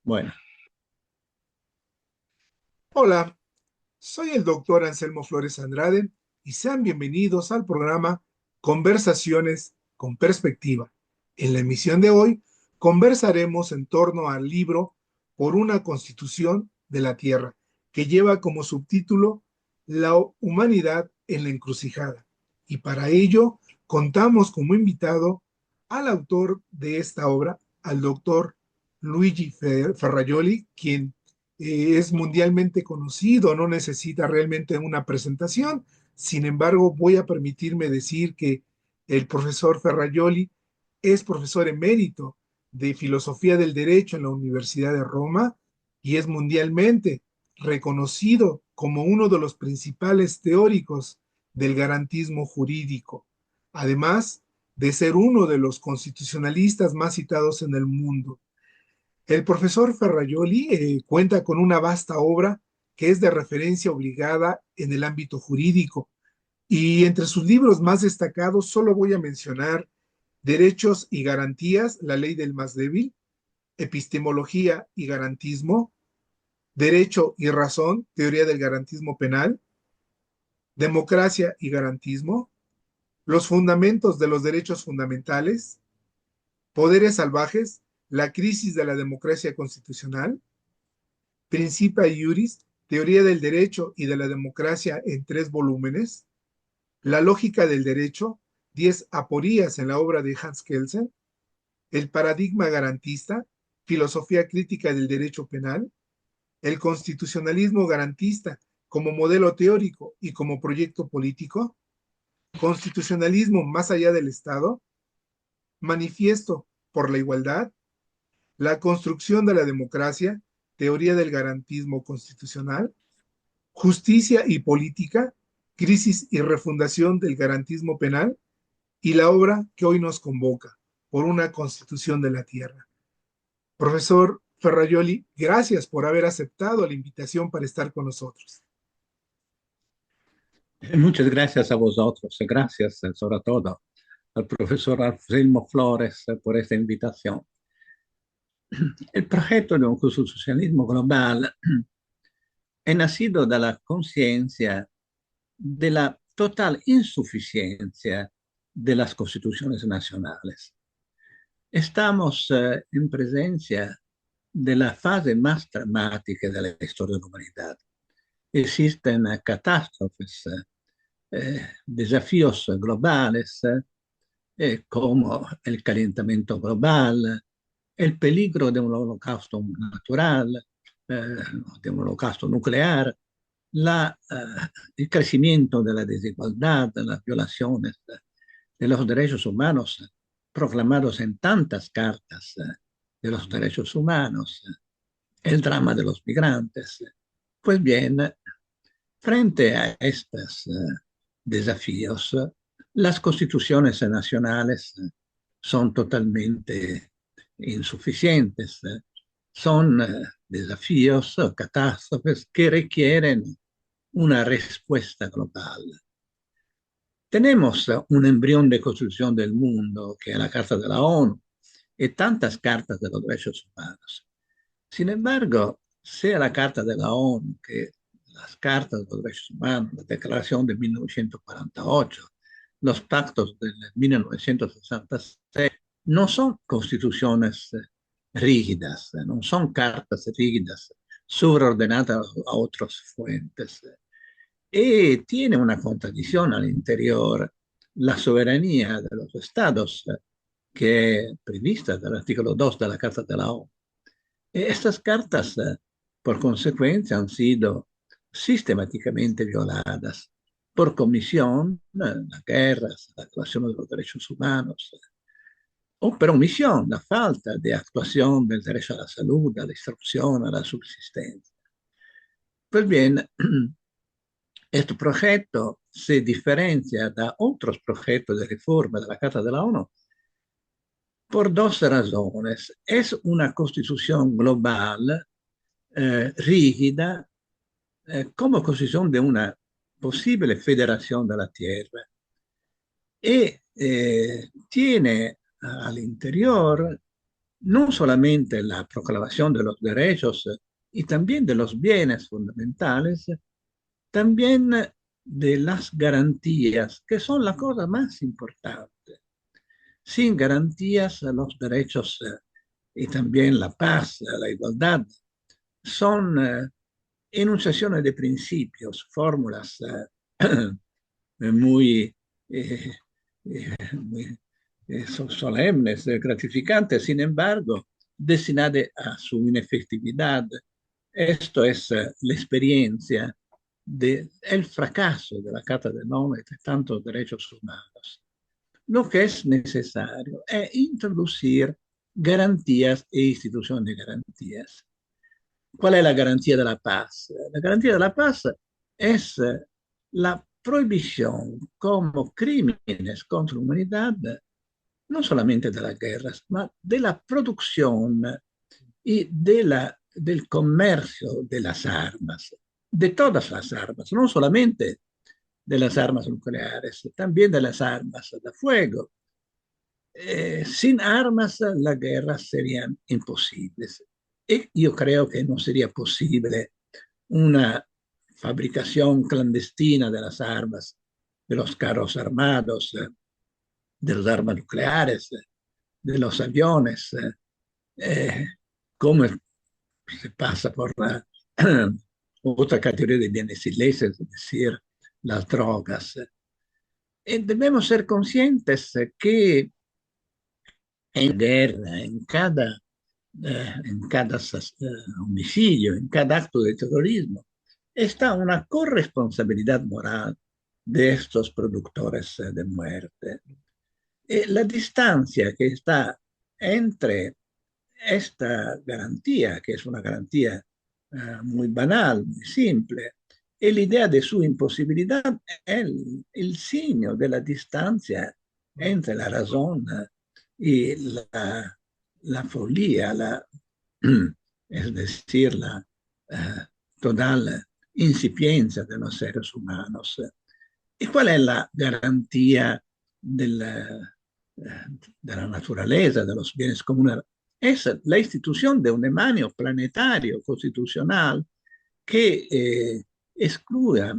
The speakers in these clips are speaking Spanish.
Bueno, Hola, soy el doctor Anselmo Flores Andrade y sean bienvenidos al programa Conversaciones con Perspectiva. En la emisión de hoy conversaremos en torno al libro Por una Constitución de la Tierra, que lleva como subtítulo La humanidad en la encrucijada. Y para ello contamos como invitado al autor de esta obra, al doctor Luigi Ferrajoli, quien es mundialmente conocido, no necesita realmente una presentación. Sin embargo, voy a permitirme decir que el profesor Ferrajoli es profesor emérito de Filosofía del Derecho en la Universidad de Roma y es mundialmente reconocido como uno de los principales teóricos del garantismo jurídico, además de ser uno de los constitucionalistas más citados en el mundo. El profesor Ferrajoli cuenta con una vasta obra que es de referencia obligada en el ámbito jurídico y entre sus libros más destacados solo voy a mencionar Derechos y Garantías, la ley del más débil, Epistemología y Garantismo, Derecho y Razón, teoría del garantismo penal, Democracia y Garantismo, Los fundamentos de los derechos fundamentales, Poderes salvajes, la crisis de la democracia constitucional, Principia Iuris, Teoría del Derecho y de la Democracia en 3 volúmenes, La Lógica del Derecho, 10 aporías en la obra de Hans Kelsen, El Paradigma Garantista, Filosofía Crítica del Derecho Penal, El Constitucionalismo Garantista como modelo teórico y como proyecto político, Constitucionalismo más allá del Estado, Manifiesto por la Igualdad, La Construcción de la Democracia, Teoría del Garantismo Constitucional, Justicia y Política, Crisis y Refundación del Garantismo Penal y la obra que hoy nos convoca, Por una Constitución de la Tierra. Profesor Ferrajoli, gracias por haber aceptado la invitación para estar con nosotros. muchas gracias a vosotros, gracias sobre todo al profesor Anselmo Flores por esta invitación. El proyecto de un constitucionalismo global è nacido de la conciencia de la total insuficiencia de las constituciones nacionales. Estamos en presencia de la fase más dramática de la historia de la humanidad. Existen catástrofes, desafíos globales como el calentamiento global, el peligro de un holocausto natural, de un holocausto nuclear, el crecimiento de la desigualdad, las violaciones de los derechos humanos proclamados en tantas cartas de los derechos humanos, el drama de los migrantes. Pues bien, frente a estos desafíos, las constituciones nacionales son totalmente insuficientes. Son desafíos o catástrofes que requieren una respuesta global. Tenemos un embrión de construcción del mundo, que es la Carta de la ONU, y tantas cartas de los derechos humanos. Sin embargo, sea la Carta de la ONU, que las cartas de los derechos humanos, la Declaración de 1948, los pactos de 1966, no son constituciones rígidas, no son cartas rígidas sobreordenadas a otras fuentes. Y tiene una contradicción al interior, la soberanía de los estados, que es prevista del artículo 2 de la Carta de la ONU. Estas cartas, por consecuencia, han sido sistemáticamente violadas por comisión, las guerras, la actuación de los derechos humanos, o per omisión, la falta de actuación del derecho a la salud, a la instrucción, a la subsistencia. Pues bien, este proyecto se diferencia de otros proyectos de reforma de la Carta de la ONU por dos razones. Es una constitución global rígida como constitución de una posible federación de la Tierra y tiene al interior no solamente la proclamación de los derechos y también de los bienes fundamentales, también de las garantías, que son la cosa más importante. Sin garantías, los derechos y también la paz, la igualdad, son enunciaciones de principios, fórmulas muy, eh, muy solemnes, gratificantes, sin embargo, destinadas a su inefectividad. Esto es la experiencia del fracaso de la Carta de Nome de tantos derechos humanos. Lo que es necesario es introducir garantías e instituciones de garantías. ¿Cuál es la garantía de la paz? La garantía de la paz es la prohibición como crímenes contra la humanidad, no solamente de las guerras, ma de la producción y del comercio de las armas, de todas las armas, no solamente de las armas nucleares, también de las armas de fuego. Sin armas las guerras serían imposibles. Y yo creo que no sería posible una fabricación clandestina de las armas, de los carros armados, de las armas nucleares, de los aviones, eh, como se pasa por la otra categoría de bienes ilícitos, es decir, las drogas. Debemos ser conscientes que en guerra, en cada homicidio, en cada acto de terrorismo, está una corresponsabilidad moral de estos productores de muerte. La distancia que está entre esta garantía, que es una garantía muy banal, muy simple, y la idea de su imposibilidad es el signo de la distancia entre la razón y la folía, es decir, la total incipiencia de los seres humanos. ¿Y cuál es la garantía de la naturaleza, de los bienes comunes? Es la institución de un demanio planetario constitucional que excluya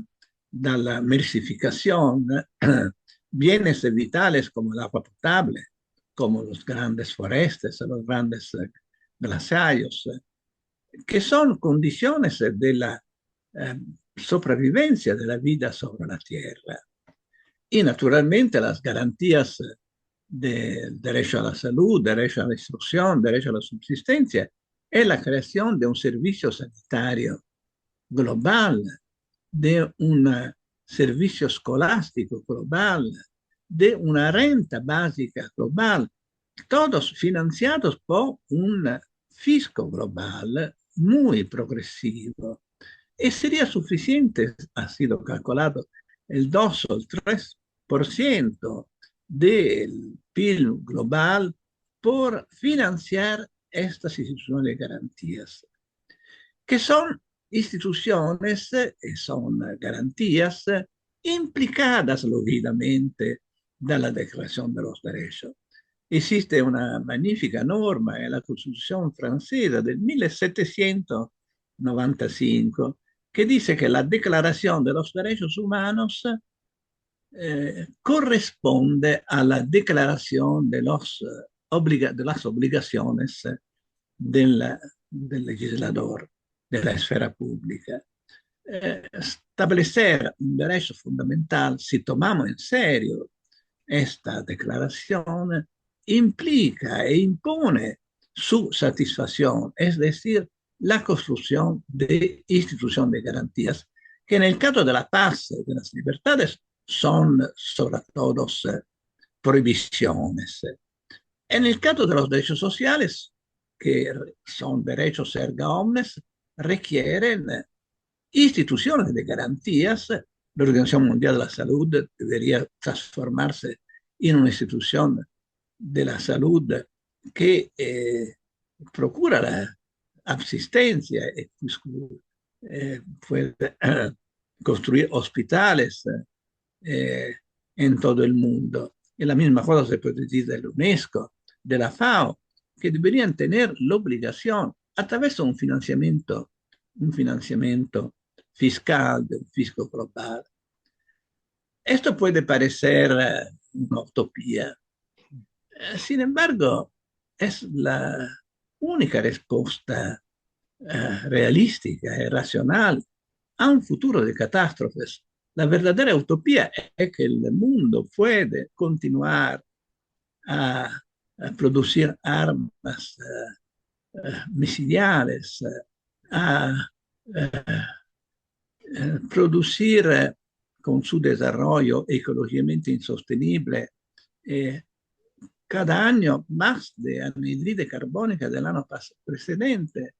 de la mercificación bienes vitales como el agua potable, como los grandes forestes, los grandes glaciarios, que son condiciones de la sopravvivencia de la vida sobre la Tierra. Y naturalmente las garantías del derecho a la salud, derecho a la instrucción, derecho a la subsistencia, es la creación de un servicio sanitario global, de un servicio escolástico global, de una renta básica global, todos financiados por un fisco global muy progresivo. Y sería suficiente, ha sido calculado, el 2 o el 3% del PIB global por financiar estas instituciones de garantías, que son instituciones, son garantías implicadas lógicamente dalla Declaración de los Derechos. Existe una magnífica norma en la Constitución francesa del 1795 que dice que la Declaración de los Derechos Humanos corresponde a la declaración de las obligaciones del legislador, de la esfera pública. Establecer un derecho fundamental, si tomamos en serio esta declaración, implica e impone su satisfacción, es decir, la construcción de instituciones de garantías, que en el caso de la paz y de las libertades son sobre todo prohibiciones. En el caso de los derechos sociales, que son derechos erga omnes, requieren instituciones de garantías. La Organización Mundial de la Salud debería transformarse en una institución de la salud que procura la asistencia, puede construir hospitales en todo el mundo. Y la misma cosa se puede decir de la UNESCO, de la FAO, que deberían tener la obligación, a través de un financiamiento fiscal, de un fisco global. Esto puede parecer una utopía. Sin embargo, es la única respuesta realística y racional a un futuro de catástrofes. La verdadera utopía es que el mundo puede continuar a, a producir armas misiles, a producir con su desarrollo ecológicamente insostenible cada año más de anhidride carbónica del año precedente,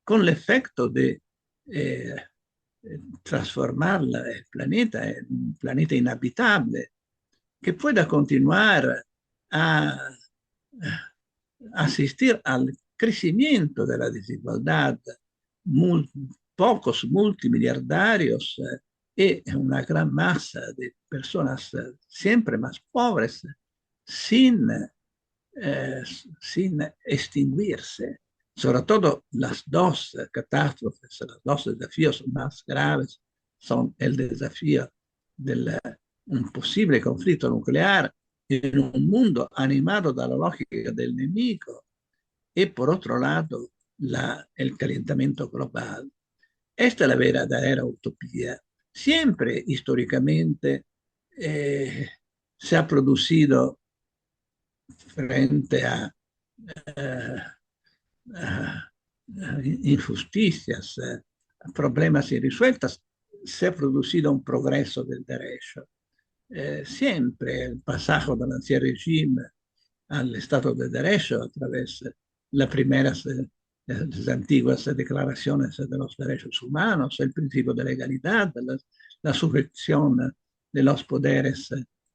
con el efecto de eh, transformar el planeta en un planeta inhabitable, que pueda continuar a asistir al crecimiento de la desigualdad, mul pocos multimillardarios y una gran masa de personas siempre más pobres, sin, sin extinguirse. Sobre todo las dos catástrofes, los dos desafíos más graves son el desafío de un posible conflicto nuclear en un mundo animado dalla lógica del nemico y por otro lado el calentamiento global. Esta es la verdadera utopía. Siempre históricamente se ha producido frente eh, a injusticias, problemas irresueltos, se ha producido un progreso del derecho. Siempre el pasaje del ancien régimen al Estado de Derecho a través de las primeras las antiguas declaraciones de los derechos humanos, el principio de legalidad, la sujeción de los poderes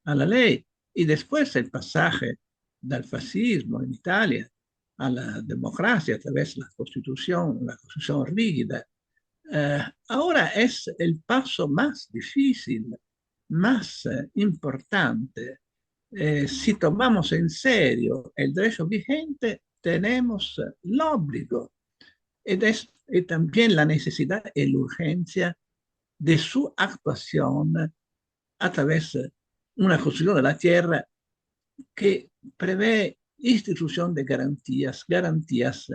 a la ley, y después el pasaje del fascismo en Italia a la democracia a través de la constitución rígida. Ahora es el paso más difícil, más importante. Si tomamos en serio el derecho vigente, tenemos el obligo y también la necesidad y la urgencia de su actuación a través de una constitución de la tierra que prevé institución de garantías, garantías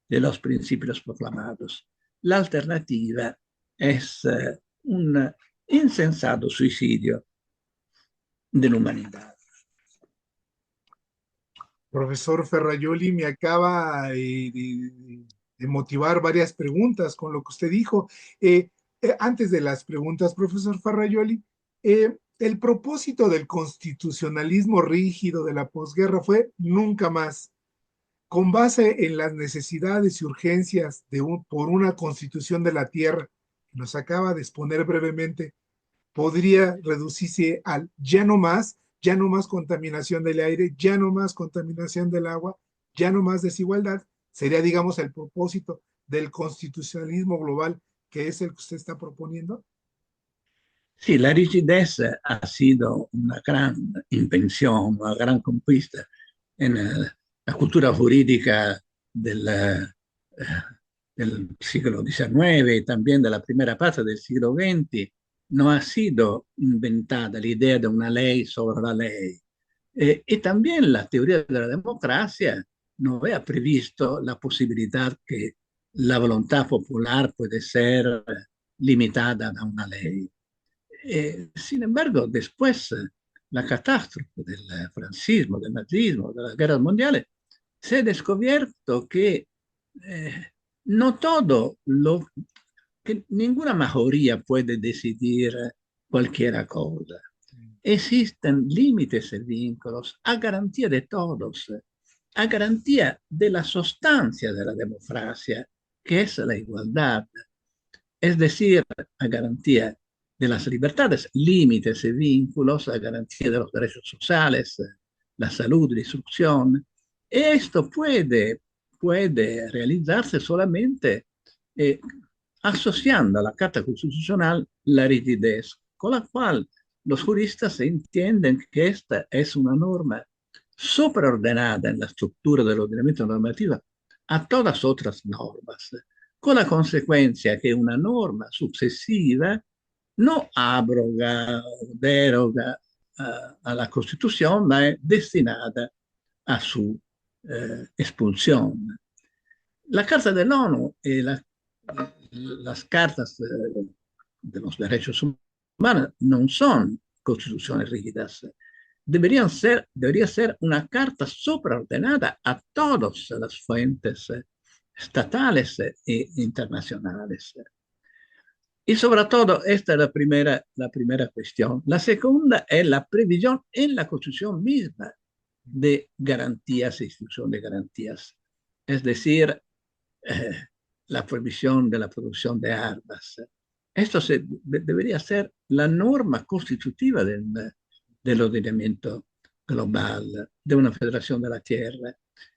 de los principios proclamados. La alternativa es un insensato suicidio de la humanidad. Profesor Ferrajoli, me acaba de motivar varias preguntas con lo que usted dijo. Antes de las preguntas, profesor Ferrajoli, el propósito del constitucionalismo rígido de la posguerra fue nunca más, con base en las necesidades y urgencias por una constitución de la tierra, que nos acaba de exponer brevemente, podría reducirse al ya no más contaminación del aire, ya no más contaminación del agua, ya no más desigualdad. Sería, digamos, el propósito del constitucionalismo global, que es el que usted está proponiendo. Sí, la rigidez ha sido una gran invención, una gran conquista en la cultura jurídica del siglo XIX y también de la primera parte del siglo XX. No ha sido inventada la idea de una ley sobre la ley. Y también la teoría de la democracia no había previsto la posibilidad que la voluntad popular puede ser limitada a una ley. Sin embargo, después la catástrofe del franquismo, del nazismo, de las guerras mundiales, se ha descubierto que no todo lo que ninguna mayoría puede decidir cualquier cosa. Existen límites y vínculos a garantía de todos, a garantía de la sustancia de la democracia, que es la igualdad, es decir, a garantía de las libertades, límites y vínculos, a garantía de los derechos sociales, la salud, la instrucción. Esto puede realizarse solamente asociando a la Carta Constitucional la rigidez, con la cual los juristas entienden que esta es una norma superordenada en la estructura del ordenamiento normativo a todas otras normas, con la consecuencia que una norma sucesiva no abroga o deroga a la Constitución, ma es destinada a su expulsión. La Carta de la ONU y las cartas de los derechos humanos no son constituciones rígidas. Debería ser una carta supraordenada a todas las fuentes estatales e internacionales. Y sobre todo, esta es la primera cuestión. La segunda es la previsión en la Constitución misma de garantías e institución de garantías. Es decir, eh, la prohibición de la producción de armas. Esto debería ser la norma constitutiva del ordenamiento global, de una federación de la tierra.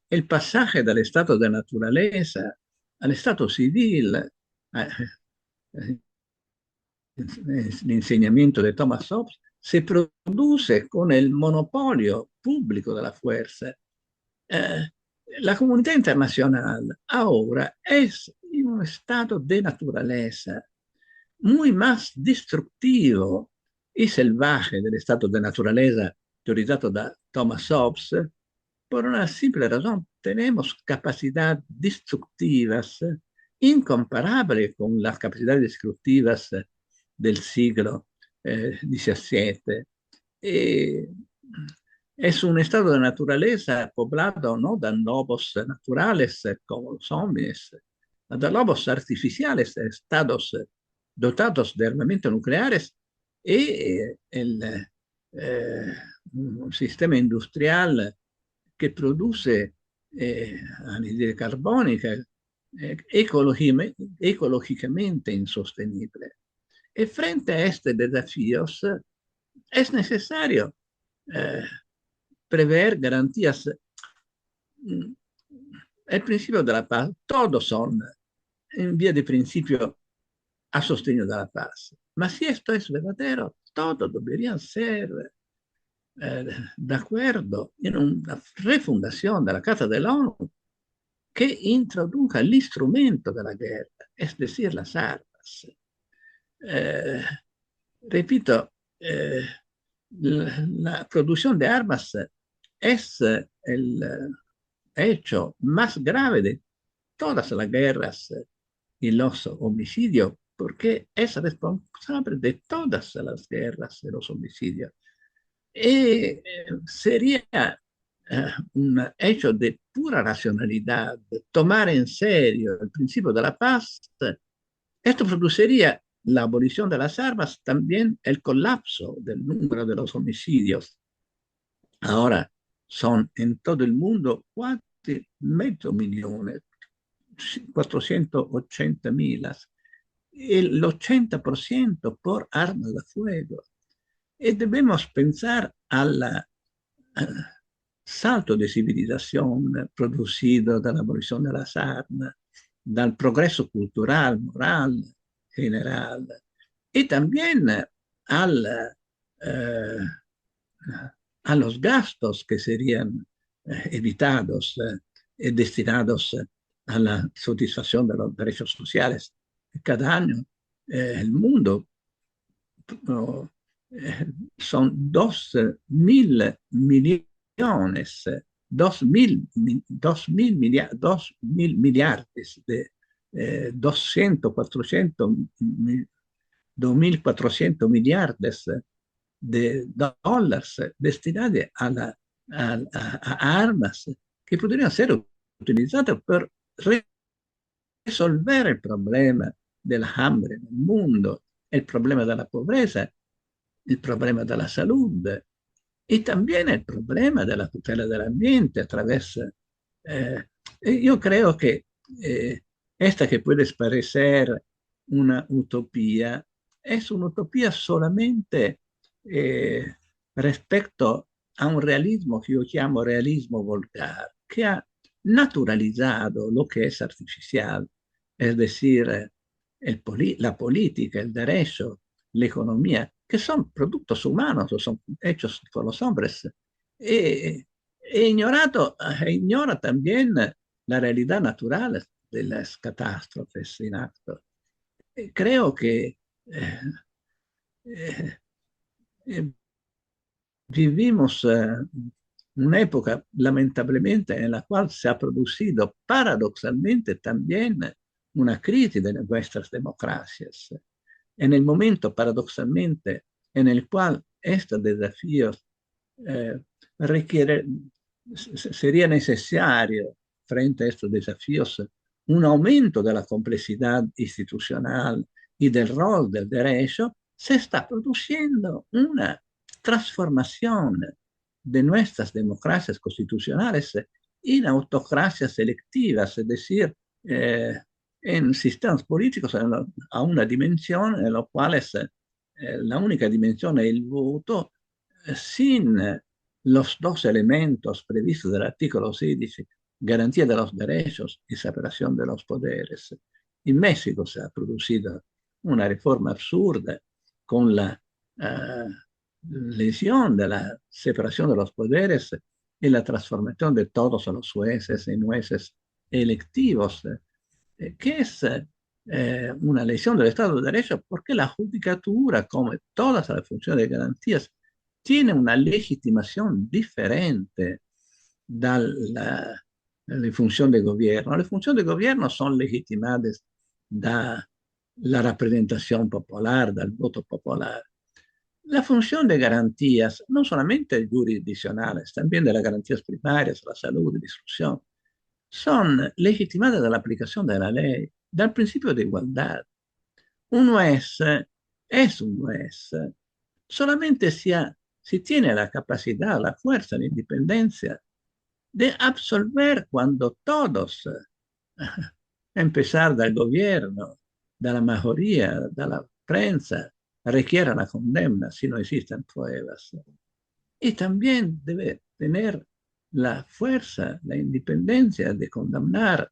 El pasaje del estado de naturaleza al estado civil, l'insegnamento di Thomas Hobbes, se produce con el monopolio público de la fuerza. La comunidad internacional ahora es en un estado de naturaleza muy más destructivo y salvaje del estado de naturaleza teorizado da Thomas Hobbes, por una simple razón: tenemos capacidades destructivas incomparables con las capacidades destructivas del siglo XVII. Es un estado de naturaleza poblado, ¿no?, de lobos naturales como los hombres, de lobos artificiales, estados dotados de armamentos nucleares y un sistema industrial que produce anidride carbónica ecológicamente insostenible. Y frente a estos desafíos es necesario prever garantías. El principio de la paz, todos son en vía de principio a sostegno de la paz. Ma si esto es verdadero, todos deberían ser de acuerdo en una refundación de la Carta de la ONU que introduzca el instrumento de la guerra, es decir, las armas. Repito, la producción de armas es el hecho más grave de todas las guerras y los homicidios, porque es responsable de todas las guerras y los homicidios. Y sería un hecho de pura racionalidad tomar en serio el principio de la paz. Esto produciría la abolición de las armas, también el colapso del número de los homicidios. Ahora son en todo el mundo casi medio millón, 480.000, el 80% por armas de fuego. Y debemos pensar al salto de civilización producido de la abolición de las armas, del progreso cultural, moral, general, y también eh, a los gastos que serían evitados y destinados a la satisfacción de los derechos sociales. Cada año el mundo son 2.000 millones, 2.000 millardes de 200, 400, 2.400 millardes de dólares destinados a armas que podrían ser utilizadas para resolver el problema del hambre en el mundo, el problema de la pobreza, el problema de la salud y también el problema de la tutela del ambiente a través. Yo creo que esta que puede parecer una utopía es una utopía solamente eh, respecto a un realismo que yo llamo realismo vulgar, que ha naturalizado lo que es artificial, es decir, la política, el derecho, la economía, que son productos humanos o son hechos por los hombres. Y ignora también la realidad natural de las catástrofes en acto. Creo que eh, eh, eh, vivimos una época, lamentablemente, en la cual se ha producido paradoxalmente también una crisis de nuestras democracias. En el momento, paradoxalmente, en el cual estos desafíos eh, requiere, sería necesario, frente a estos desafíos, un aumento de la complejidad institucional y del rol del derecho, se está produciendo una transformación de nuestras democracias constitucionales en autocracias selectivas, es decir, en sistemas políticos a una dimensión en la cual la única dimensión es el voto, sin los dos elementos previstos del artículo 16, garantía de los derechos y separación de los poderes. En México se ha producido una reforma absurda con la lesión de la separación de los poderes y la transformación de todos los jueces en jueces electivos, que es una lesión del Estado de Derecho, porque la judicatura, como todas las funciones de garantías, tiene una legitimación diferente dalla funzione del governo. Le funzioni del governo sono legittimate dalla rappresentazione popolare, dal voto popolare. La función de garantías, no solamente jurisdiccionales, también de las garantías primarias, la salud, la instrucción, son legitimadas de la aplicación de la ley, del principio de igualdad. Un juez es un juez solamente si tiene la capacidad, la fuerza, la independencia de absolver cuando todos, a empezar del gobierno, de la mayoría, de la prensa, requiera la condena si no existen pruebas. Y también debe tener la fuerza, la independencia de condenar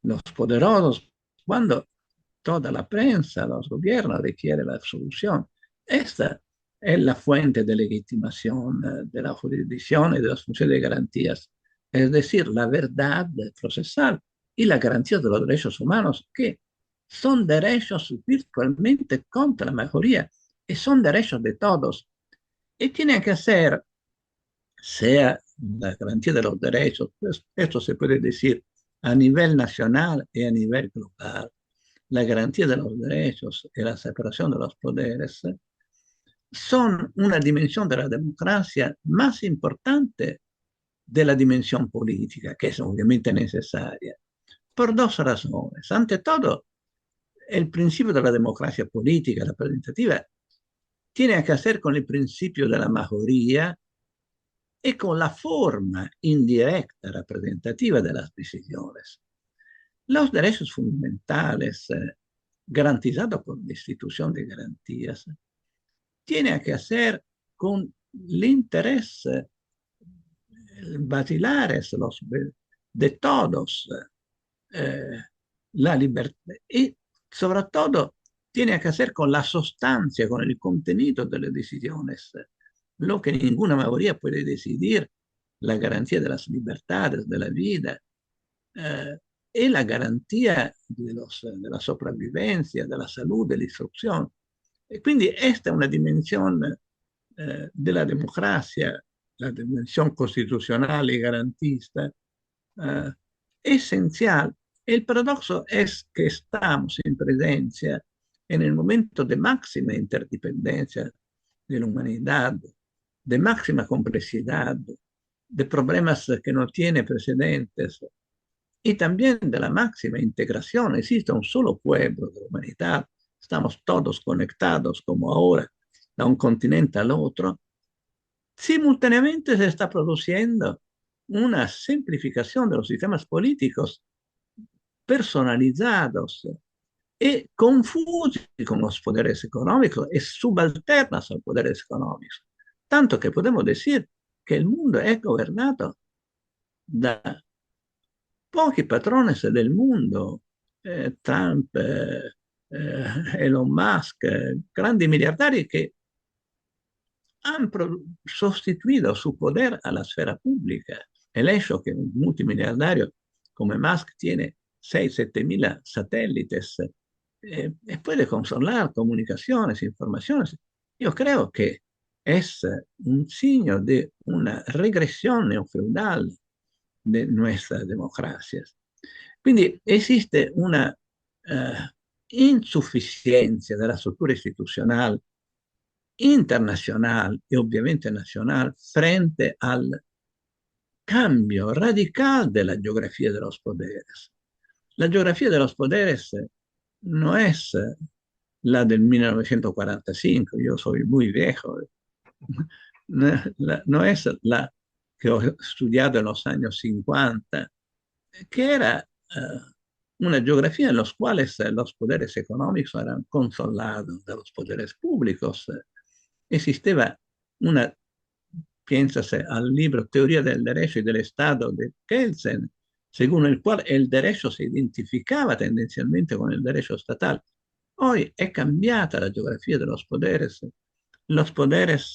los poderosos cuando toda la prensa, los gobiernos requieren la absolución. Esta es la fuente de legitimación de la jurisdicción y de las funciones de garantías, es decir, la verdad procesal y la garantía de los derechos humanos, que son derechos virtualmente contra la mayoría y son derechos de todos. Y tiene que ser, sea la garantía de los derechos, pues esto se puede decir a nivel nacional y a nivel global, la garantía de los derechos y la separación de los poderes son una dimensión de la democracia más importante de la dimensión política, que es obviamente necesaria, por dos razones. Ante todo, el principio de la democracia política representativa tiene que hacer con el principio de la mayoría y con la forma indirecta representativa de las decisiones. Los derechos fundamentales garantizados por la institución de garantías tienen que hacer con el interés basilares de todos, eh, la libertad y sobre todo tiene que hacer con la sustancia, con el contenido de las decisiones, lo que ninguna mayoría puede decidir, la garantía de las libertades, de la vida, eh, y la garantía de la sopravvivenza, della salute, dell'istruzione. E quindi questa è una dimensione della democrazia, la dimensione costituzionale y garantista, esencial. El paradoxo es que estamos en presencia en el momento de máxima interdependencia de la humanidad, de máxima complejidad, de problemas que no tienen precedentes y también de la máxima integración. Existe un solo pueblo de la humanidad, estamos todos conectados como ahora da un continente al otro. Simultáneamente se está produciendo una simplificación de los sistemas políticos personalizados y confusi con los poderes económicos y subalternas a los poderes económicos. Tanto que podemos decir que el mundo es gobernado da pochi patrones del mundo, Trump, Elon Musk, grandi miliardari che han sustituido su poder a la esfera pública. El hecho que un multimillonario como Musk tiene 6, 7 mil satélites, puede controlar comunicaciones, informaciones. Yo creo que es un signo de una regresión neofeudal de nuestras democracias. Quindi esiste una insufficienza della struttura istituzionale internacional y obviamente nacional frente al cambio radical de la geografía de los poderes. La geografía de los poderes no es la del 1945, yo soy muy viejo, no es la que ho studiato en los años 50, que era una geografía en los cuales los poderes económicos eran controlados de los poderes públicos. Esisteva una, piénsase al libro Teoría del Derecho y del Estado de Kelsen, según el cual el derecho se identificaba tendencialmente con el derecho estatal. Hoy è cambiata la geografía de los poderes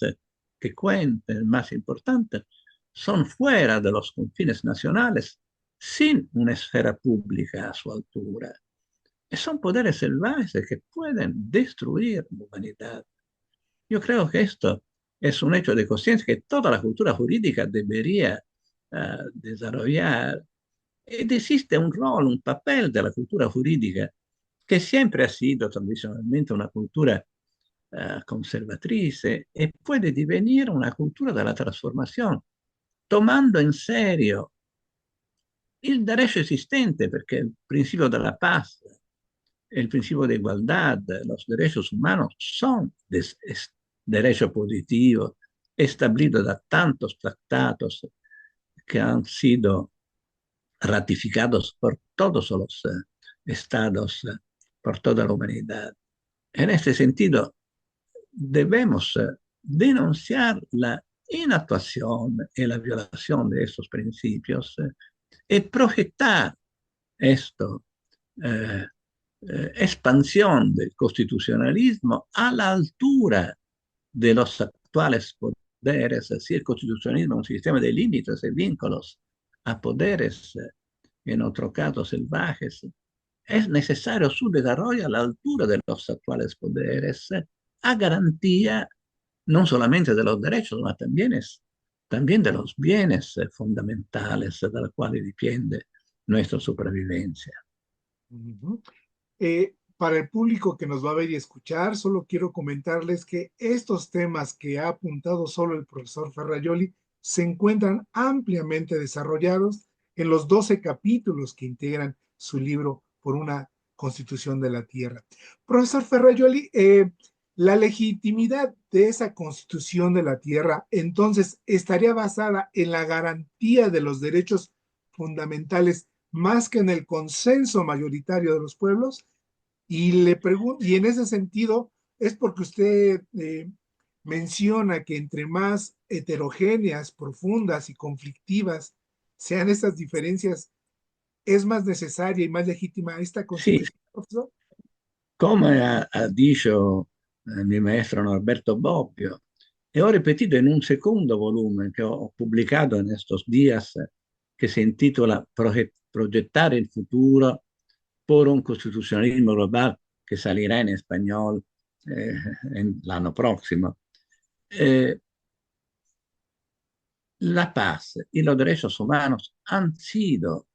que cuentan, más importantes, son fuera de los confines nacionales, sin una esfera pública a su altura. Y son poderes salvajes que pueden destruir la humanidad. Yo creo que esto es un hecho de conciencia que toda la cultura jurídica debería desarrollar. Existe un rol, un papel de la cultura jurídica que siempre ha sido tradicionalmente una cultura conservatrice e puede divenire una cultura della trasformazione, tomando in serio il derecho existente, perché il principio della paz, el principio de igualdad, los derechos humanos son derecho positivo, establecido da tantos tratados que han sido ratificados por todos los estados, por toda la humanidad. En este sentido, debemos denunciar la inactuación y la violación de estos principios y proyectar esto, expansión del constitucionalismo a la altura de los actuales poderes, así el constitucionalismo es un sistema de límites y vínculos a poderes, en otro caso salvajes. Es necesario su desarrollo a la altura de los actuales poderes, a garantía no solamente de los derechos, sino también de los bienes fundamentales de los cuales depende nuestra supervivencia. Uh-huh. Para el público que nos va a ver y escuchar, solo quiero comentarles que estos temas que ha apuntado solo el profesor Ferrajoli se encuentran ampliamente desarrollados en los 12 capítulos que integran su libro Por una Constitución de la Tierra. Profesor Ferrajoli, la legitimidad de esa Constitución de la Tierra entonces estaría basada en la garantía de los derechos fundamentales más que en el consenso mayoritario de los pueblos. Y le pregunto, y en ese sentido, es porque usted menciona que entre más heterogéneas, profundas y conflictivas sean estas diferencias, es más necesaria y más legítima esta Sì, constitución, profesor. come ha dicho il maestro Norberto Bobbio, e ho ripetuto in un secondo volume che ho pubblicato in estos días, che si intitola Progettare il futuro por un constitucionalismo global, que salirá en español el año próximo. La paz y los derechos humanos han sido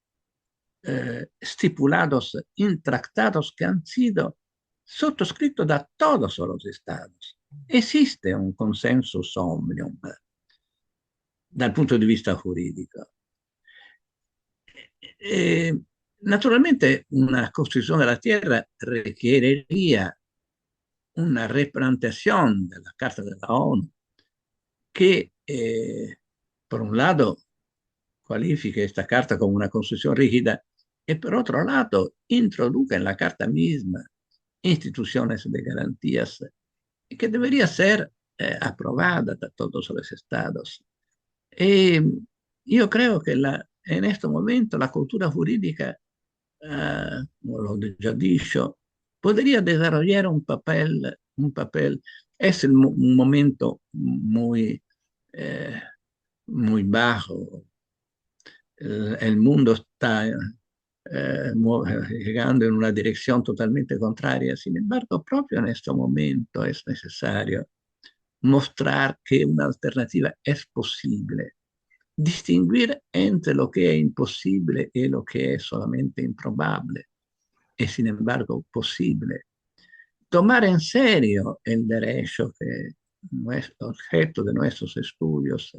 stipulados en tratados que han sido sottoscritos da todos los estados. Esiste un consensus omnium dal punto di vista giuridico. Naturalmente una Constitución de la Tierra requeriría una replanteación de la Carta de la ONU que, por un lado, cualifique esta carta como una constitución rígida y, por otro lado, introduzca en la carta misma instituciones de garantías que debería ser aprobada por todos los estados. Yo creo que en este momento la cultura jurídica, como lo he ya dicho, podría desarrollar un papel Es un momento eh, muy bajo. El mundo está llegando en una dirección totalmente contraria. Sin embargo, proprio en este momento es necesario mostrar que una alternativa es posible, distinguir entre lo que es imposible y lo que es solamente improbable, es sin embargo posible. Tomar en serio el derecho que es objeto de nuestros estudios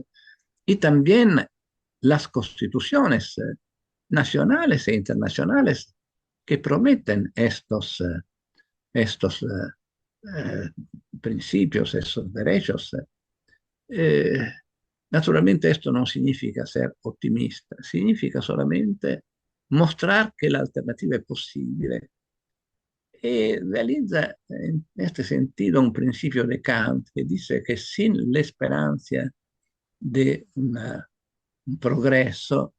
y también las constituciones nacionales e internacionales que prometen estos eh, principios, estos derechos. Eh, Naturalmente esto no significa ser optimista, significa solamente mostrar que la alternativa es posible. E realizza in questo sentido un principio de Kant che dice che sin la esperanza de un progreso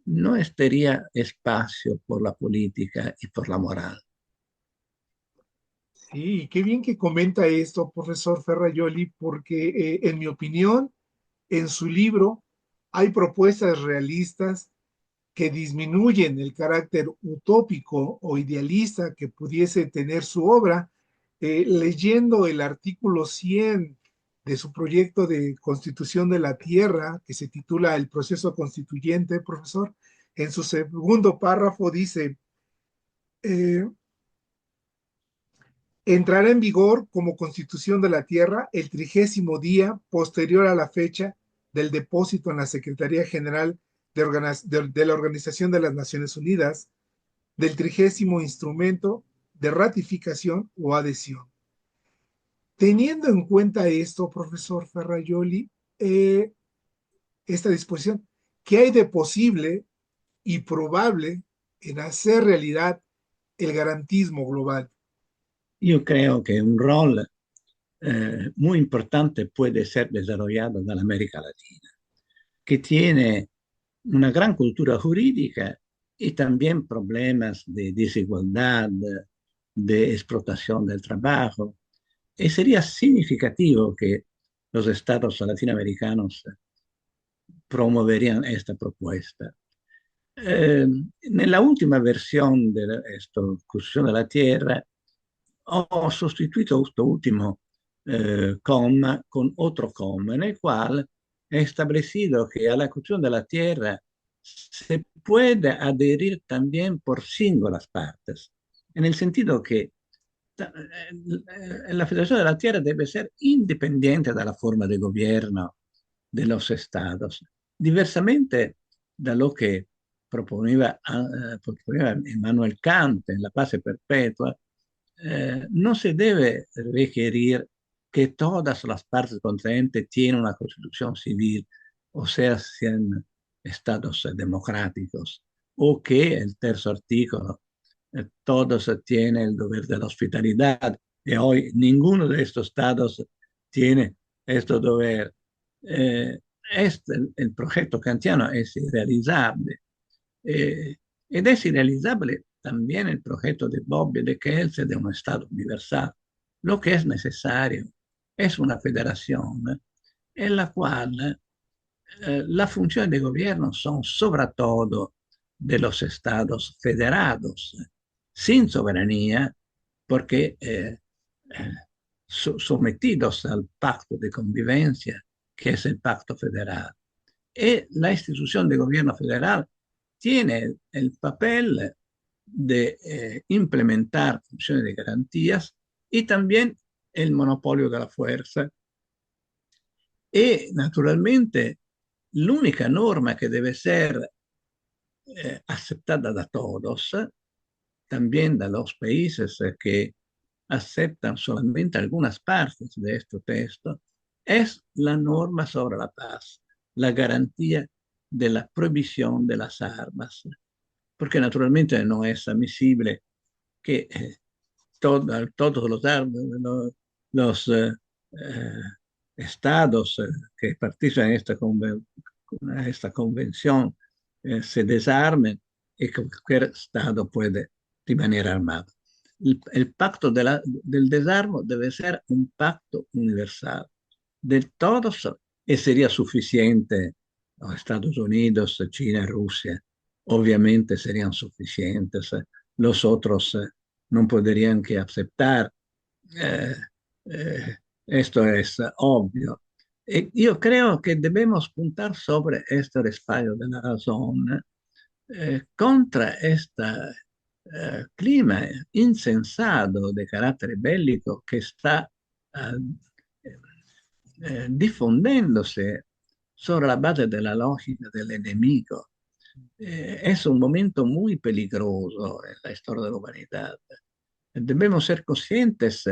no estaría espacio por la política y por la moral. Sí, qué bien que comenta esto, profesor Ferrayoli, porque en mi opinión, en su libro hay propuestas realistas que disminuyen el carácter utópico o idealista que pudiese tener su obra. Leyendo el artículo 100 de su proyecto de Constitución de la Tierra, que se titula El proceso constituyente, profesor, en su segundo párrafo dice, eh, entrará en vigor como Constitución de la Tierra el 30º día posterior a la fecha del depósito en la Secretaría General de la Organización de las Naciones Unidas del 30º instrumento de ratificación o adhesión. Teniendo en cuenta esto, profesor Ferrayoli, esta disposición, ¿qué hay de posible y probable en hacer realidad el garantismo global? Io creo che un rol muy importante puede ser desarrollado en América Latina, que tiene una gran cultura jurídica y también problemas de desigualdad, de explotación del trabajo. Y sería significativo que los estados latinoamericanos promoverían esta propuesta. Nella ultima versione della Costruzione della Tierra ho sostituito questo ultimo comma con otro comma, nel quale è establecido que a la construcción de la Tierra se puede adherir también por singlas partes, en el sentido que la Federación de la Tierra debe ser independiente de la forma de gobierno de los estados, diversamente da lo que proponeva Immanuel Kant en La Paz Perpetua. No se debe requerir que todas las partes contrayentes tienen una constitución civil, o sea, sean estados democráticos, o que el tercer artículo, todos tienen el deber de la hospitalidad, y hoy ninguno de estos estados tiene este deber. Eh, el proyecto kantiano es irrealizable. Ed es irrealizable también el proyecto de Bobbio de Kelsen de un Estado universal. Lo que es necesario es una federación en la cual las funciones de gobierno son sobre todo de los estados federados, sin soberanía, porque sometidos al pacto de convivencia, que es el pacto federal. Y la institución de gobierno federal tiene el papel de implementar funciones de garantías y también el monopolio de la fuerza. Y naturalmente l'unica norma que debe ser aceptada de todos, también de los países que aceptan solamente algunas partes de este texto, es la norma sobre la paz, la garantía de la prohibición de las armas, porque naturalmente no es admisible que todos los estados que participan en esta convención se desarmen y que cualquier estado puede rimanere armato. el pacto del desarme debe ser un pacto universal de todos y sería suficiente. Los Estados Unidos, China y Rusia, obviamente serían suficientes. Los otros no podrían que aceptar. Eh, eh, Esto es obvio. Yo creo que debemos puntar sobre este respaldo de la razón contra este clima insensato di carattere bellico che sta diffondendosi sobre la base de la lógica del enemigo. Es un momento muy peligroso en la historia de la humanidad. Debemos ser conscientes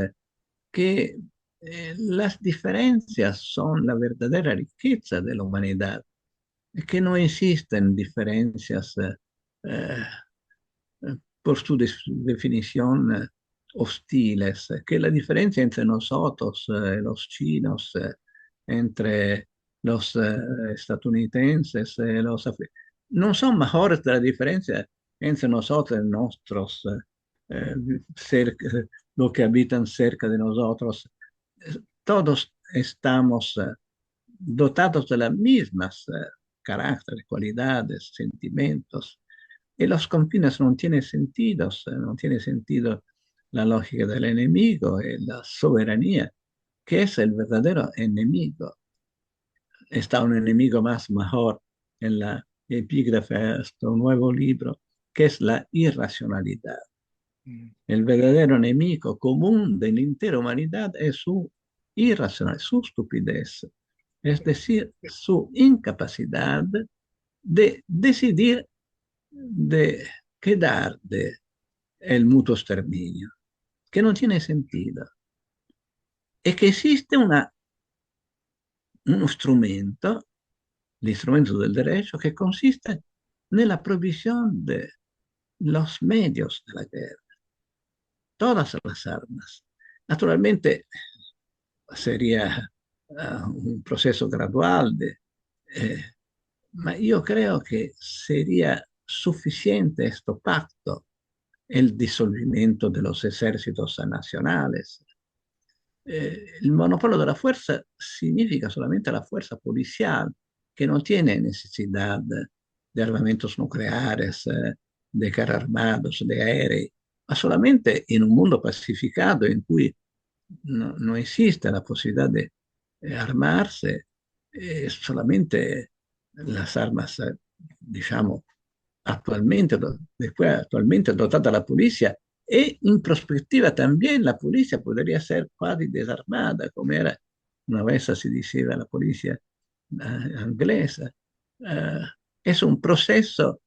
que las diferencias son la verdadera riqueza de la humanidad, que no existen diferencias por su definición hostiles, que la diferencia entre nosotros, los chinos, entre los estadounidenses, no son mejores de la diferencia entre nosotros y nuestros cerca, los que habitan cerca de nosotros. Todos estamos dotados de las mismas caracteres, cualidades, sentimientos. Y los confines no tienen sentido, no tiene sentido la lógica del enemigo y la soberanía, que es el verdadero enemigo. Está un enemigo más mejor en la epígrafe de este nuevo libro, que es la irracionalidad. Mm. El verdadero enemigo común de la entera humanidad es su irracionalidad, su estupidez, es decir, su incapacidad de decidir de quedar de el mutuo exterminio, que no tiene sentido. Es que existe un strumento, l'instrumento del derecho, que consiste nella provisión de los medios de la guerra, todas las armas. Naturalmente sería un proceso gradual, eh, ma io credo che sería suficiente questo pacto el disolvimiento de los ejércitos nacionales. El monopolio de la fuerza significa solamente la fuerza policial, que no tiene necesidad de armamentos nucleares, de carros armados, de aéreos, ma solamente en un mundo pacificado en cui no existe la posibilidad de armarse, solamente las armas, diciamo, actualmente dotada la policía, e in prospettiva también la policía podría ser quasi desarmada, como era una vez si diceva la policía inglesa. Es un proceso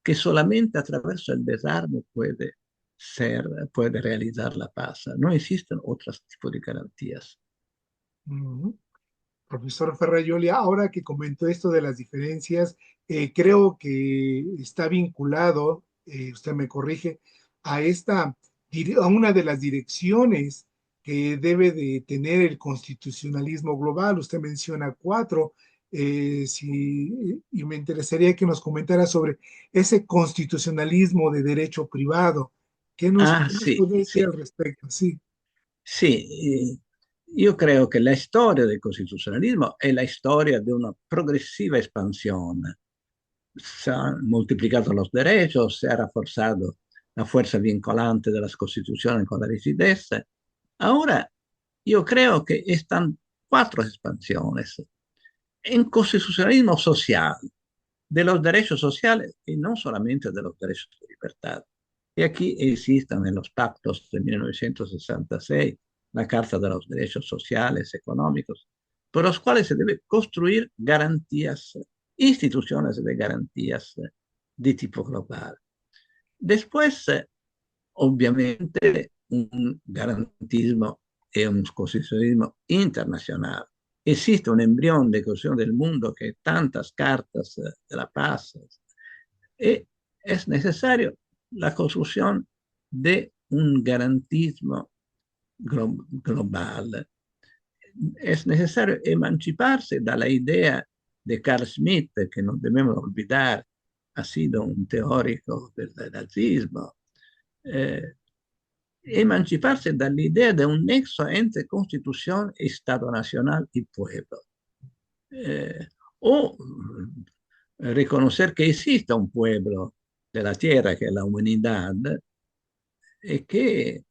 que solamente a través del desarme puede realizar la paz. No existen otros tipos de garantías. Ujú. Profesor Ferrayoli, ahora que comentó esto de las diferencias, creo que está vinculado, usted me corrige, a a una de las direcciones que debe de tener el constitucionalismo global. Usted menciona cuatro, y me interesaría que nos comentara sobre ese constitucionalismo de derecho privado. Ah, Qué nos sì, puede decir sì, al respecto? Sí. sì. Io credo che la storia del costituzionalismo è la storia di una progressiva expansione. Se han multiplicado los derechos, se ha reforzado la fuerza vinculante de las constituciones con la rigidez. Ahora, yo creo que están cuatro expansiones. En constitucionalismo social, de los derechos sociales y no solamente de los derechos de libertad. Y aquí existen en los pactos de 1966 la Carta de los Derechos Sociales, Económicos, por los cuales se debe construir garantías, instituciones de garantías de tipo global. Después, obviamente, un garantismo e un constitucionalismo internacional. Existe un embrión de cohesión del mundo que tantas cartas de la paz y es necesario la construcción de un garantismo global. Es necesario emanciparse de la idea de Carl Schmitt, que no debemos olvidar, ha sido un teórico del nazismo, eh, emanciparse dall'idea di un nexo entre Constitución y Estado Nacional y pueblo. O reconocer que existe un pueblo de la tierra, que es la humanidad, y que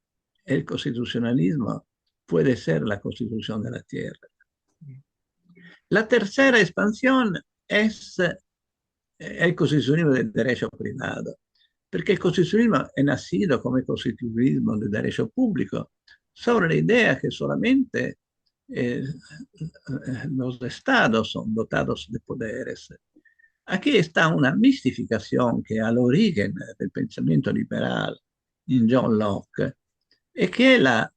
el constitucionalismo puede ser la constitución de la tierra. La tercera expansión es el constitucionalismo del derecho privado, porque el constitucionalismo è nacido come constitucionalismo del derecho público sobre la idea que solamente los estados son dotados de poderes. Aquí está una mistificación que al origen del pensamiento liberal in John Locke e che è la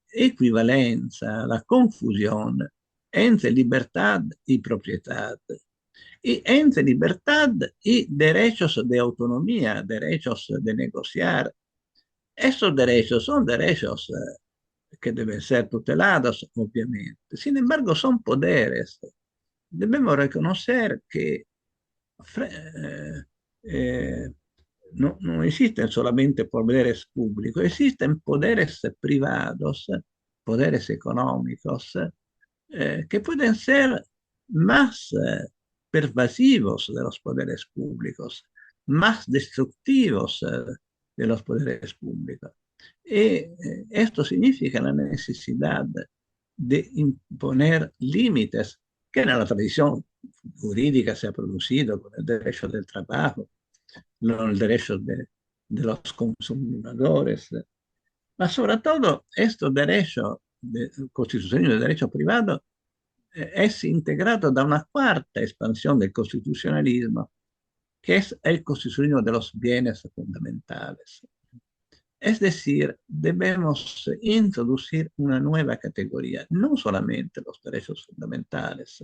equivalencia, la confusión entre libertad y propiedad, y entre libertad y derechos de autonomía, derechos de negociar. Esos derechos son derechos que deben ser tutelados, obviamente. Sin embargo, son poderes. Debemos reconocer que eh, no existen solamente poderes públicos, existen poderes privados, poderes económicos, que pueden ser más pervasivos de los poderes públicos, más destructivos de los poderes públicos. Y esto significa la necesidad de imponer límites que en la tradición jurídica se ha producido con el derecho del trabajo, el derecho de los consumidores, ma sobre todo estos derechos constitucionales de derecho privado es integrado da una cuarta expansión del constitucionalismo, que es el constitucionalismo de los bienes fundamentales. Es decir, debemos introducir una nueva categoría, no solamente los derechos fundamentales,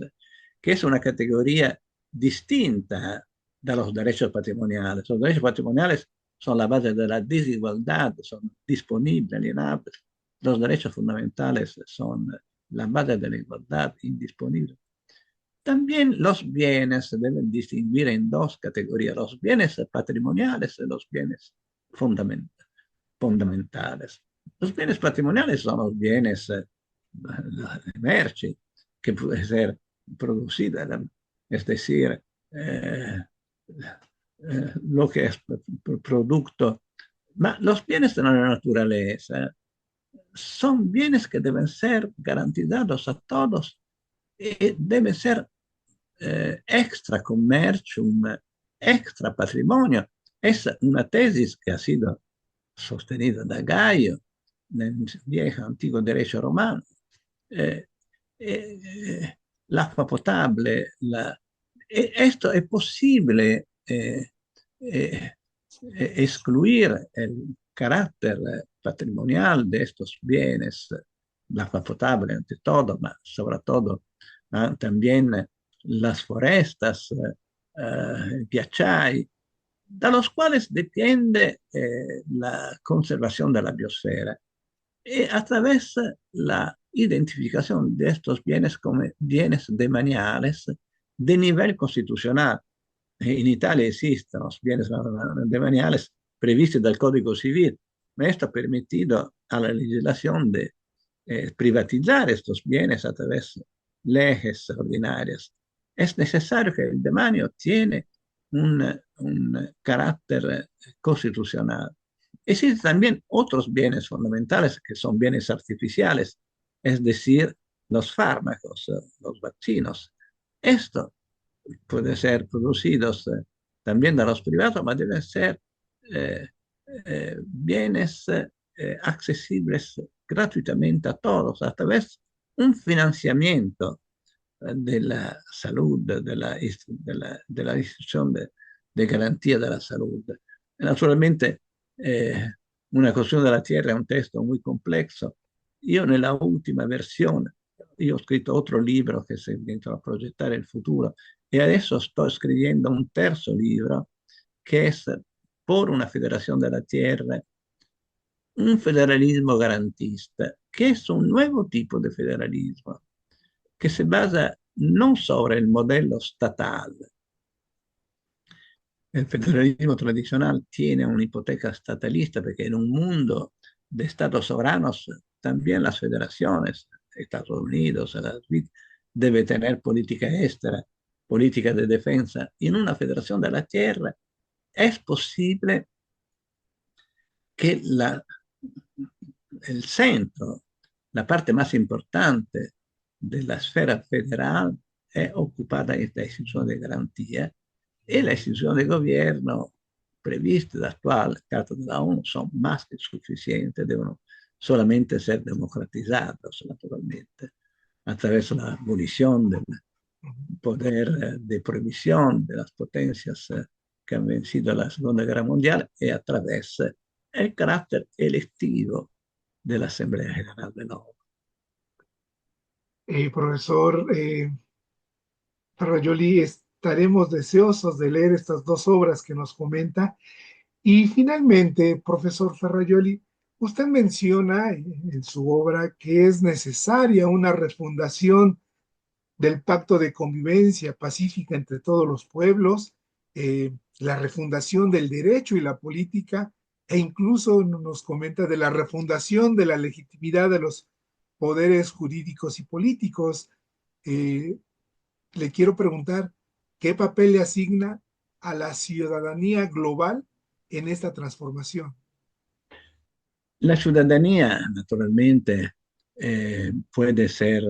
que es una categoría distinta de los derechos patrimoniales. Los derechos patrimoniales son la base de la desigualdad, son disponibles, alienables. Los derechos fundamentales son la base de la igualdad indisponible. También los bienes se deben distinguir en dos categorías, los bienes patrimoniales y los bienes fundamentales. Los bienes patrimoniales son los bienes merci, que puede ser producida, es decir, lo que es producto. Ma los bienes de la naturaleza son bienes que deben ser garantizados a todos y deben ser extra commercium, extra patrimonio. Es una tesis que ha sido sostenida da Gallo nel viejo antiguo derecho romano. L'acqua potable, esto es posible excluir el carácter patrimonial de estos bienes, el agua potable ante todo, ma sobre todo también las forestas, ghiacciai, da los cuales depende la conservación de la biosfera. Y a través de la identificación de estos bienes como bienes demaniales de nivel constitucional. En Italia existen los bienes demaniales previstos del Código Civil, pero esto ha permitido a la legislación de privatizar estos bienes a través de leyes ordinarias. Es necesario que el demanio tiene un carácter constitucional. Existen también otros bienes fundamentales que son bienes artificiales, es decir, los fármacos, los vacunos. Esto puede ser producidos también de los privados, pero deben ser bienes accesibles gratuitamente a todos a través de un financiamiento de la salud, de la institución de garantía de la salud. Naturalmente, una cuestión de la tierra è un testo muy complejo. Io nella ultima versione, io ho scritto otro libro che si intitola a progettare il futuro e adesso sto scrivendo un terzo libro che è Por una federación de la tierra, un federalismo garantista, que es un nuevo tipo de federalismo que se basa no sobre el modelo estatal. El federalismo tradicional tiene una hipoteca estatalista porque en un mundo de estados soberanos, también las federaciones, Estados Unidos, debe tener política extra, política de defensa. En una federación de la tierra es posible que el centro, la parte más importante de la esfera federal, es ocupada en esta institución de garantía, y la institución de gobierno prevista la actual Carta de la ONU son más que suficientes, deben solamente ser democratizados, naturalmente, a través de la abolición del poder de prohibición de las potencias que han vencido la Segunda Guerra Mundial y a través del carácter electivo de la Asamblea General de la ONU. Profesor Ferrajoli, estaremos deseosos de leer estas dos obras que nos comenta. Y finalmente, profesor Ferrajoli, usted menciona en su obra que es necesaria una refundación del pacto de convivencia pacífica entre todos los pueblos, la refundación del derecho y la política, e incluso nos comenta de la refundación de la legitimidad de los poderes jurídicos y políticos. Eh, Le quiero preguntar, ¿qué papel le asigna a la ciudadanía global en esta transformación? La ciudadanía, naturalmente, puede ser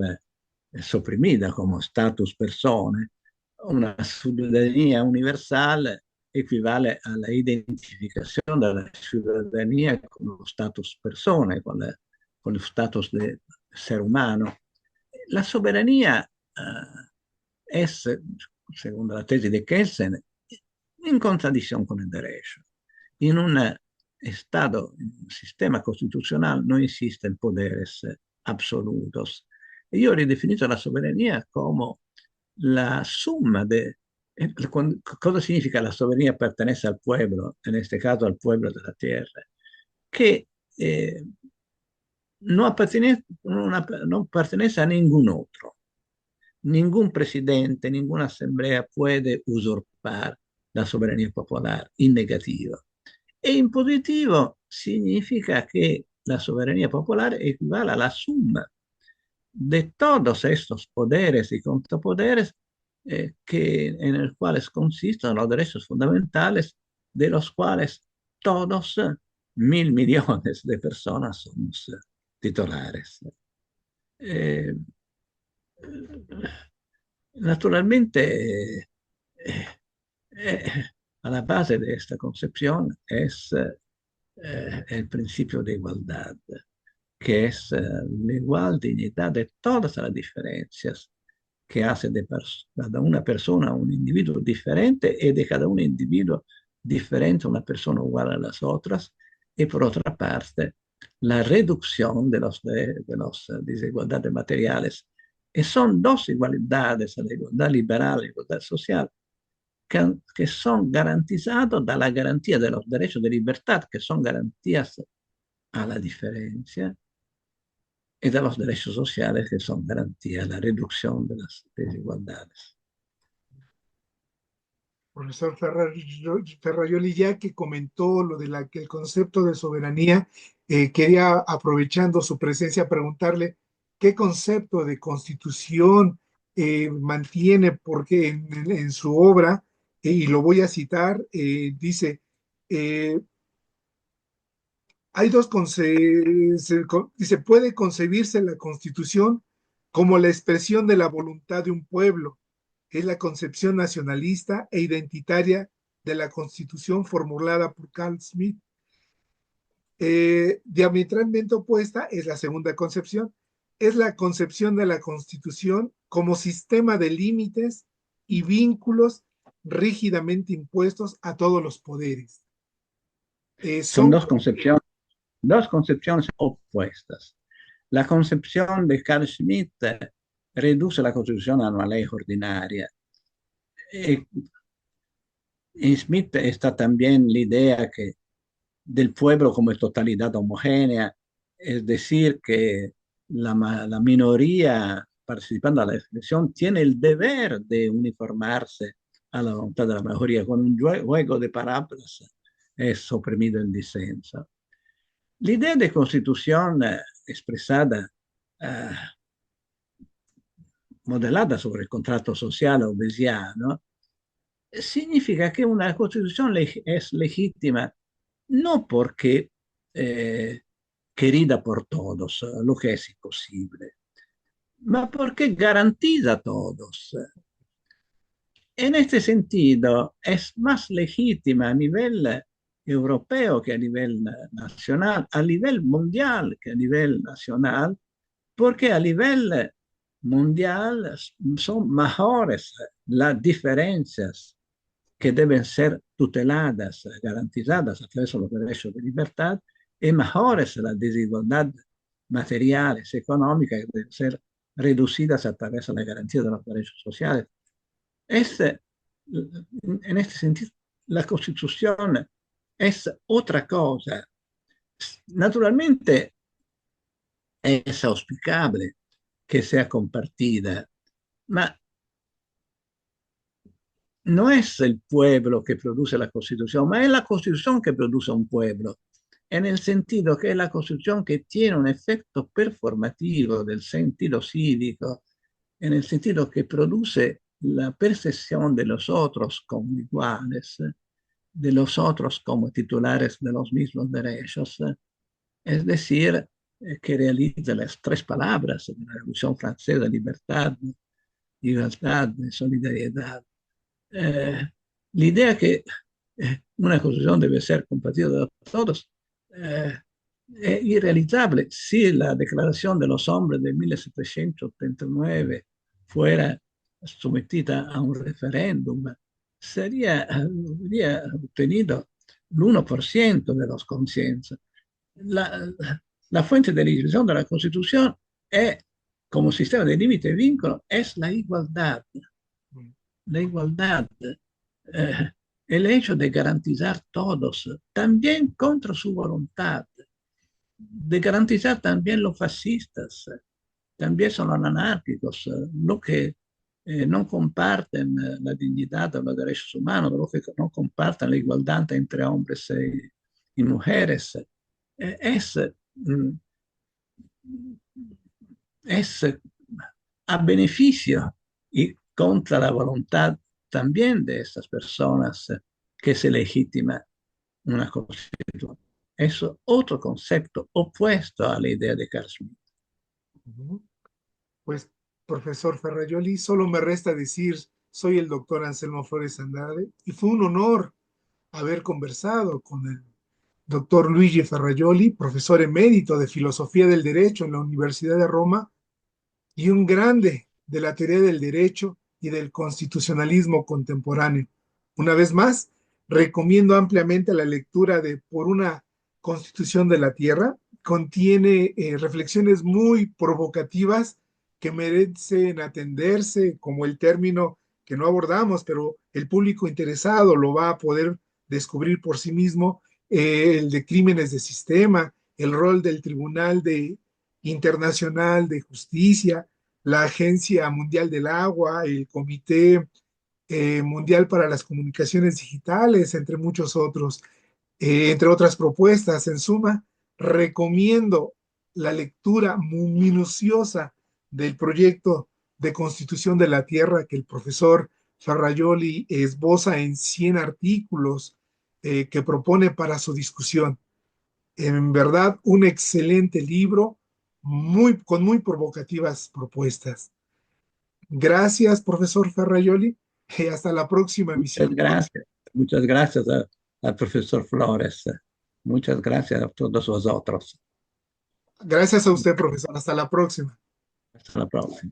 suprimida como status persone. Una ciudadanía universal equivale alla identificazione della ciudadanía con lo status persone, con lo status de ser humano. La soberanía es, según la tesis de Kelsen, en contradicción con el derecho. En un Estado, en un sistema constitucional, no existen poderes absolutos. E io ho ridefinito la sovrania come la summa de... Cosa significa la soberanía pertenece al pueblo, en este caso al pueblo de la tierra? Que no pertenece a ningún otro. Ningún presidente, ninguna asamblea puede usurpar la soberanía popular in negativo. E in positivo significa que la soberanía popular equivale a la suma de todos estos poderes y contrapoderes en el cuales consisten los derechos fundamentales, de los cuales todos, 1.000 millones de personas, somos titulares. Eh, Naturalmente, a la base de esta concepción es el principio de igualdad, que es la igual dignidad de todas las diferencias que hace de cada una persona un individuo diferente y de cada un individuo diferente una persona igual a las otras. Y por otra parte, la reducción de las desigualdades materiales. Y son dos igualdades, la igualdad liberal y la igualdad social, que son garantizados da la garantía de los derechos de libertad, que son garantías a la diferencia, y de los derechos sociales, que son garantía a la reducción de las desigualdades. Profesor Ferrajoli, ya que comentó lo de que el concepto de soberanía, quería, aprovechando su presencia, preguntarle qué concepto de constitución mantiene, porque en su obra, y lo voy a citar, dice, eh, hay dos dice, puede concebirse la constitución como la expresión de la voluntad de un pueblo, que es la concepción nacionalista e identitaria de la constitución formulada por Carl Smith. Diametralmente opuesta es la segunda concepción, es la concepción de la constitución como sistema de límites y vínculos rígidamente impuestos a todos los poderes. Son Son dos concepciones opuestas. La concepción de Carl Schmitt reduce la Constitución a una ley ordinaria. Y en Smith está también la idea que del pueblo como totalidad homogénea, es decir, que la minoría participando a la elección tiene el deber de uniformarse a la voluntad de la mayoría. Con un juego de palabras es suprimido el disenso. L'idea de constitución expresada, eh, modelada sobre el contrato social obesiano, significa que una constitución es legítima no porque eh, querida por todos, lo que es imposible, ma porque garantiza a todos. En este sentido, es más legítima a nivel europeo que a nivel nacional, a nivel mundial que a nivel nacional, porque a nivel mundial son mejores las diferencias que deben ser tuteladas, garantizadas a través de los derechos de libertad, y mejores las desigualdades materiales, económicas, que deben ser reducidas a través de la garantía de los derechos sociales. Este, en este sentido, la Constitución es otra cosa. Naturalmente es auspicable que sea compartida, ma no es el pueblo que produce la Constitución, ma es la Constitución que produce un pueblo, en el sentido que es la Constitución que tiene un efecto performativo del sentido cívico, en el sentido que produce la percepción de los otros como iguales, de los otros como titulares de los mismos derechos, es decir, que realiza las tres palabras de la Revolución Francesa: libertad, igualdad, solidaridad. Eh, L'idea che una Costituzione deve essere compartida da todos es irrealizable si la Declaración de los Hombres de 1789 fuera sometida a un referéndum. Habría obtenido l'1% de los consensos. La, la fuente de legislación de la Constitución es, como sistema de límite y vínculo, es la igualdad. La igualdad, el hecho de garantizar todos, también contra su voluntad, de garantizar también los fascistas, también son los anárquicos, los que no comparten la dignidad de los derechos humanos, los que no comparten la igualdad entre hombres y mujeres. Es, mm, es a beneficio y contra la voluntad también de estas personas que se legitima una constitución. Es otro concepto opuesto a la idea de Carl Schmitt. Pues, profesor Ferrajoli, solo me resta decir, soy el doctor Anselmo Flores Andrade y fue un honor haber conversado con el doctor Luigi Ferrajoli, profesor emérito de Filosofía del Derecho en la Universidad de Roma y un grande de la teoría del derecho y del constitucionalismo contemporáneo. Una vez más, recomiendo ampliamente la lectura de Por una Constitución de la Tierra. Contiene reflexiones muy provocativas que merecen atenderse, como el término que no abordamos, pero el público interesado lo va a poder descubrir por sí mismo, el de crímenes de sistema, el rol del Tribunal Internacional de Justicia, la Agencia Mundial del Agua, el Comité Mundial para las Comunicaciones Digitales, entre muchos otros, entre otras propuestas. En suma, recomiendo la lectura muy minuciosa del proyecto de Constitución de la Tierra que el profesor Ferrajoli esboza en 100 artículos que propone para su discusión. En verdad, un excelente libro con muy provocativas propuestas. Gracias, profesor Ferrajoli, y hasta la próxima emisión. Muchas gracias al profesor Flores, muchas gracias a todos vosotros. Gracias a usted, profesor. Hasta la próxima. Hasta la próxima.